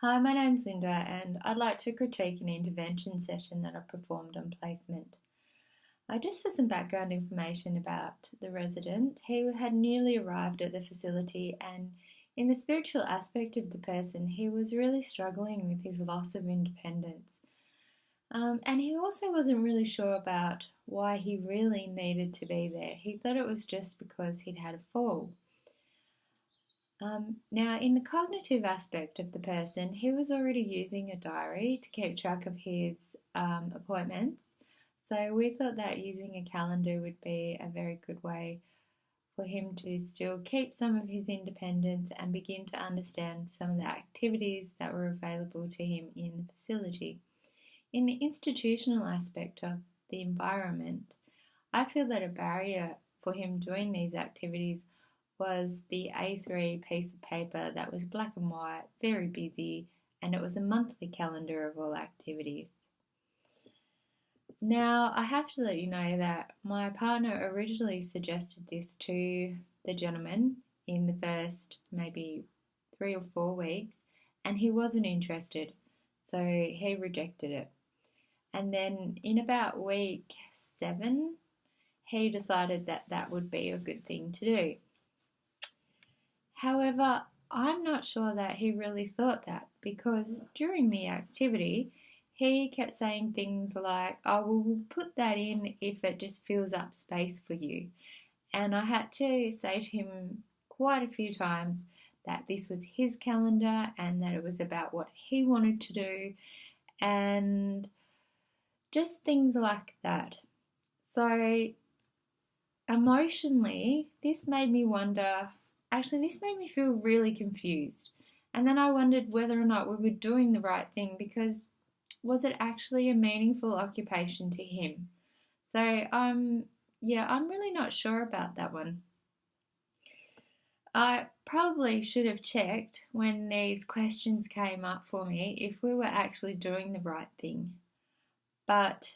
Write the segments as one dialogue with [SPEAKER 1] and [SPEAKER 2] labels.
[SPEAKER 1] Hi, my name's Linda, and I'd like to critique an intervention session that I performed on placement. Just for some background information about the resident, he had newly arrived at the facility, and in the spiritual aspect of the person, he was really struggling with his loss of independence. And he also wasn't really sure about why he really needed to be there. He thought it was just because he'd had a fall. Now, in the cognitive aspect of the person, he was already using a diary to keep track of his appointments. So we thought that using a calendar would be a very good way for him to still keep some of his independence and begin to understand some of the activities that were available to him in the facility. In the institutional aspect of the environment, I feel that a barrier for him doing these activities was the A3 piece of paper that was black and white, very busy, and it was a monthly calendar of all activities. Now, I have to let you know that my partner originally suggested this to the gentleman in the first maybe 3 or 4 weeks, and he wasn't interested, so he rejected it. And then in about week 7, he decided that that would be a good thing to do. However, I'm not sure that he really thought that because during the activity, he kept saying things like, "Oh, well, we'll put that in if it just fills up space for you." And I had to say to him quite a few times that this was his calendar and that it was about what he wanted to do and just things like that. So emotionally, this made me wonder. Actually, this made me feel really confused. And then I wondered whether or not we were doing the right thing because was it actually a meaningful occupation to him? So, I'm really not sure about that one. I probably should have checked when these questions came up for me if we were actually doing the right thing. But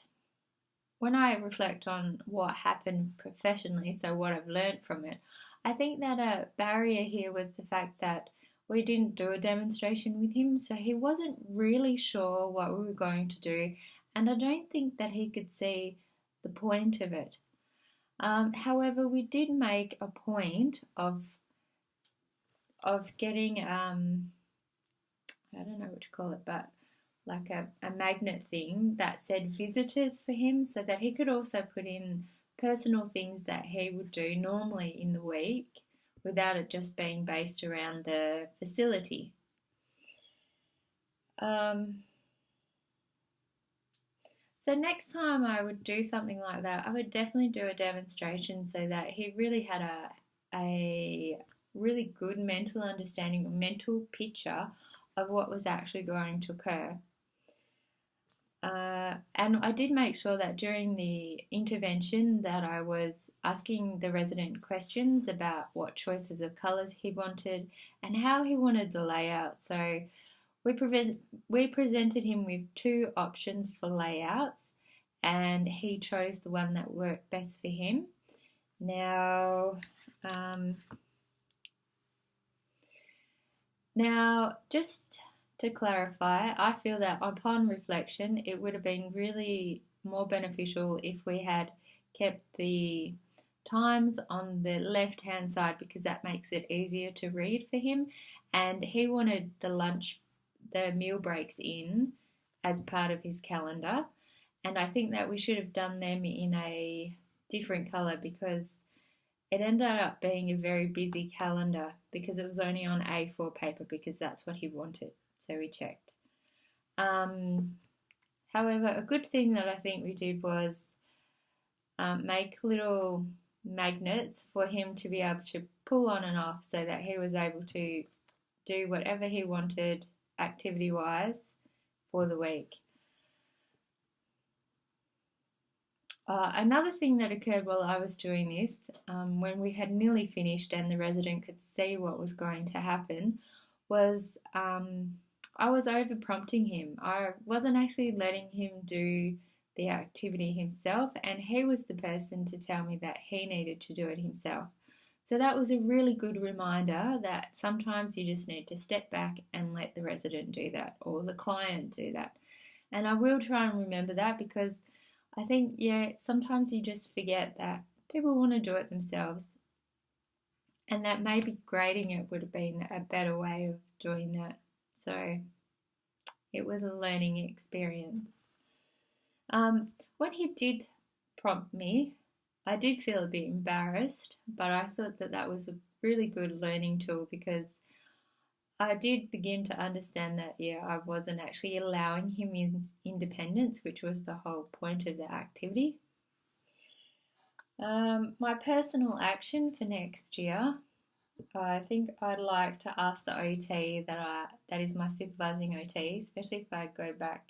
[SPEAKER 1] when I reflect on what happened professionally, so what I've learned from it, I think that a barrier here was the fact that we didn't do a demonstration with him, so he wasn't really sure what we were going to do, and I don't think that he could see the point of it. However, we did make a point of getting I don't know what to call it, but like a magnet thing that said visitors for him so that he could also put in personal things that he would do normally in the week without it just being based around the facility. So next time I would do something like that, I would definitely do a demonstration so that he really had a really good mental understanding, a mental picture of what was actually going to occur. And I did make sure that during the intervention that I was asking the resident questions about what choices of colours he wanted and how he wanted the layout. So we presented him with 2 options for layouts and he chose the one that worked best for him. Now, just to clarify, I feel that upon reflection, it would have been really more beneficial if we had kept the times on the left hand side because that makes it easier to read for him. And he wanted the meal breaks in as part of his calendar. And I think that we should have done them in a different colour because it ended up being a very busy calendar because it was only on A4 paper because that's what he wanted. So we checked. However, a good thing that I think we did was make little magnets for him to be able to pull on and off so that he was able to do whatever he wanted activity wise for the week. Another thing that occurred while I was doing this, when we had nearly finished and the resident could see what was going to happen, was I was over prompting him. I wasn't actually letting him do the activity himself, and he was the person to tell me that he needed to do it himself. So that was a really good reminder that sometimes you just need to step back and let the resident do that or the client do that. And I will try and remember that, because I think, yeah, sometimes you just forget that people want to do it themselves, and that maybe grading it would have been a better way of doing that. So it was a learning experience. When he did prompt me, I did feel a bit embarrassed, but I thought that that was a really good learning tool, because I did begin to understand that, yeah, I wasn't actually allowing him his independence, which was the whole point of the activity. My personal action for next year, I think I'd like to ask the OT that is my supervising OT, especially if I go back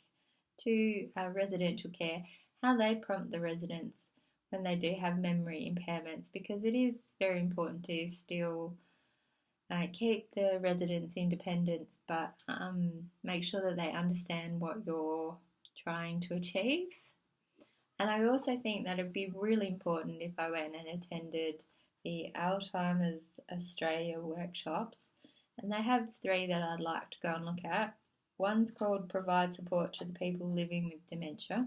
[SPEAKER 1] to residential care, how they prompt the residents when they do have memory impairments, because it is very important to still keep the residents' independence, but make sure that they understand what you're trying to achieve. And I also think that it'd be really important if I went and attended the Alzheimer's Australia workshops. And they have 3 that I'd like to go and look at. One's called Provide Support to the People Living with Dementia.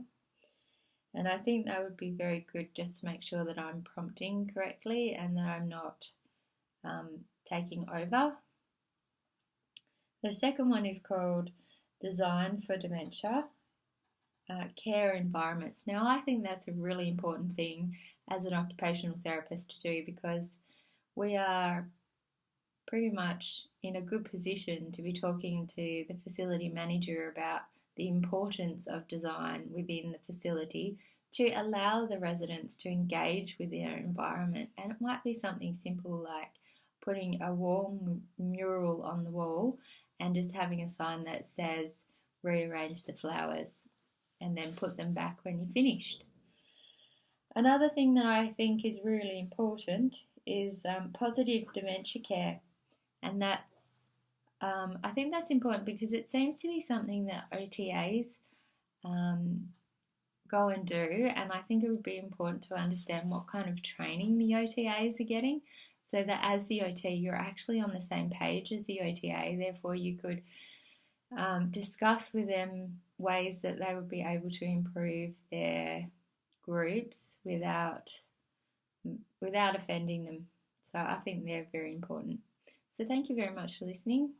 [SPEAKER 1] And I think that would be very good, just to make sure that I'm prompting correctly and that I'm not taking over. The second one is called Design for Dementia. Care environments. Now, I think that's a really important thing as an occupational therapist to do, because we are pretty much in a good position to be talking to the facility manager about the importance of design within the facility to allow the residents to engage with their environment. And it might be something simple like putting a wall mural on the wall and just having a sign that says rearrange the flowers, and then put them back when you're finished. Another thing that I think is really important is positive dementia care, and I think that's important because it seems to be something that OTAs go and do, and I think it would be important to understand what kind of training the OTAs are getting, so that as the OT you're actually on the same page as the OTA. Therefore, you could discuss with them ways that they would be able to improve their groups without offending them. So I think they're very important. So thank you very much for listening.